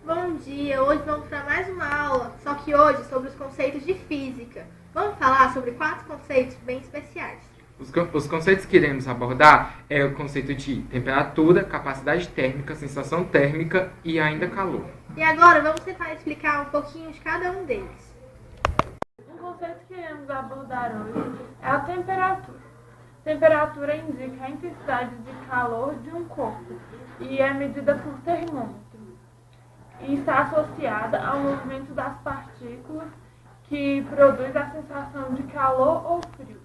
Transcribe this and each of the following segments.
Bom dia, hoje vamos para mais uma aula, só que hoje sobre os conceitos de física. Vamos falar sobre 4 conceitos bem especiais. Os conceitos que iremos abordar é o conceito de temperatura, capacidade térmica, sensação térmica e ainda calor. E agora vamos tentar explicar um pouquinho de cada um deles. Um conceito que iremos abordar hoje é a temperatura. Temperatura indica a intensidade de calor de um corpo e é medida por termômetro. E está associada ao movimento das partículas que produz a sensação de calor ou frio.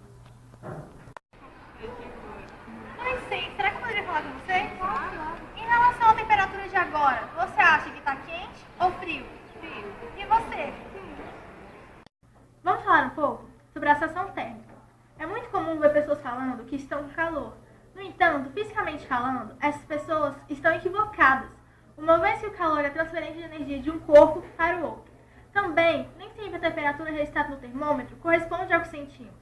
Oi, sim, será que eu poderia falar com você? Claro. Em relação à temperatura de agora, você acha que está quente ou frio? Frio. E você? Vamos falar um pouco sobre a sensação térmica. É muito comum ver pessoas falando que estão com calor. No entanto, fisicamente falando, essas pessoas estão equivocadas, uma vez que o calor é transferência de energia de um corpo para o outro. Também, nem sempre a temperatura registrada no termômetro corresponde ao que sentimos.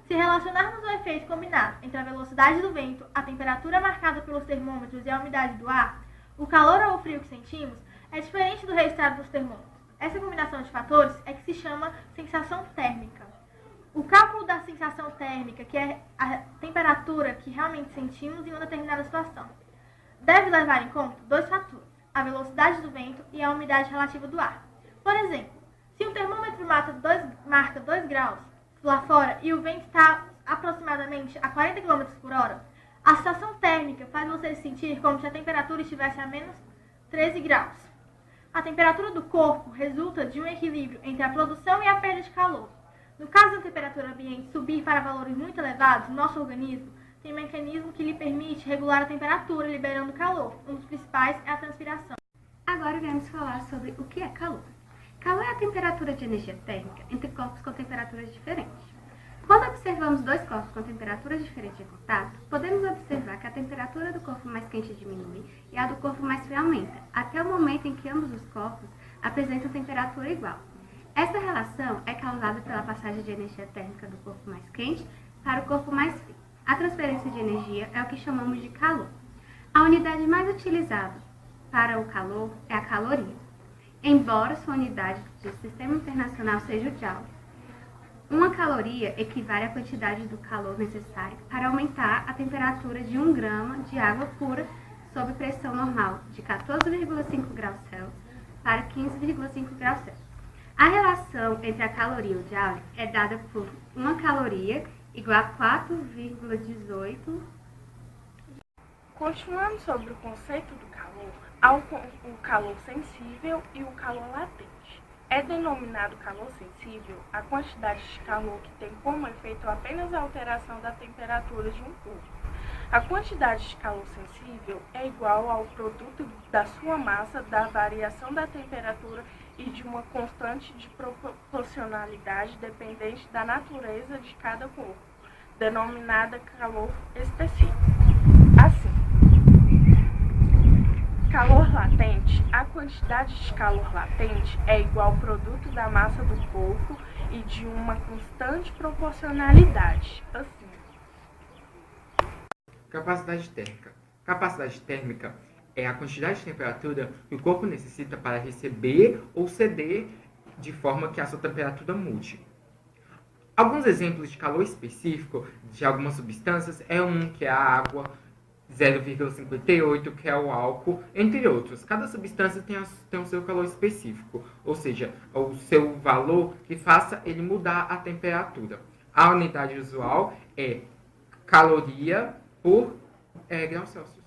Se relacionarmos o efeito combinado entre a velocidade do vento, a temperatura marcada pelos termômetros e a umidade do ar, o calor ou o frio que sentimos é diferente do registrado nos termômetros. Essa combinação de fatores é que se chama sensação térmica. O cálculo da sensação térmica, que é a temperatura que realmente sentimos em uma determinada situação, deve levar em conta 2 fatores: a velocidade do vento e a umidade relativa do ar. Por exemplo, se um termômetro marca 2 graus lá fora e o vento está aproximadamente a 40 km por hora, a sensação térmica faz você se sentir como se a temperatura estivesse a menos 13 graus. A temperatura do corpo resulta de um equilíbrio entre a produção e a perda de calor. No caso da temperatura ambiente subir para valores muito elevados, nosso organismo tem um mecanismo que lhe permite regular a temperatura, liberando calor. Um dos principais é a transpiração. Agora iremos falar sobre o que é calor. Calor é a temperatura de energia térmica entre corpos com temperaturas diferentes. Quando observamos 2 corpos com temperaturas diferentes em contato, podemos observar que a temperatura do corpo mais quente diminui e a do corpo mais frio aumenta, até o momento em que ambos os corpos apresentam temperatura igual. Essa relação é causada pela passagem de energia térmica do corpo mais quente para o corpo mais frio. A transferência de energia é o que chamamos de calor. A unidade mais utilizada para o calor é a caloria, embora sua unidade de sistema internacional seja o joule. Uma caloria equivale à quantidade do calor necessário para aumentar a temperatura de 1 grama de água pura sob pressão normal de 14,5 graus Celsius para 15,5 graus Celsius. A relação entre a caloria e o joule é dada por 1 caloria igual a 4,18. Continuando sobre o conceito do calor, há o calor sensível e o calor latente. É denominado calor sensível a quantidade de calor que tem como efeito apenas a alteração da temperatura de um corpo. A quantidade de calor sensível é igual ao produto da sua massa, da variação da temperatura e de uma constante de proporcionalidade dependente da natureza de cada corpo, denominada calor específico. Assim, calor latente, a quantidade de calor latente é igual ao produto da massa do corpo e de uma constante proporcionalidade. Assim, Capacidade térmica. Capacidade térmica é a quantidade de temperatura que o corpo necessita para receber ou ceder de forma que a sua temperatura mude. Alguns exemplos de calor específico de algumas substâncias que é a água, 0,58, que é o álcool, entre outros. Cada substância tem o seu calor específico, ou seja, o seu valor que faça ele mudar a temperatura. A unidade usual é caloria por graus Celsius.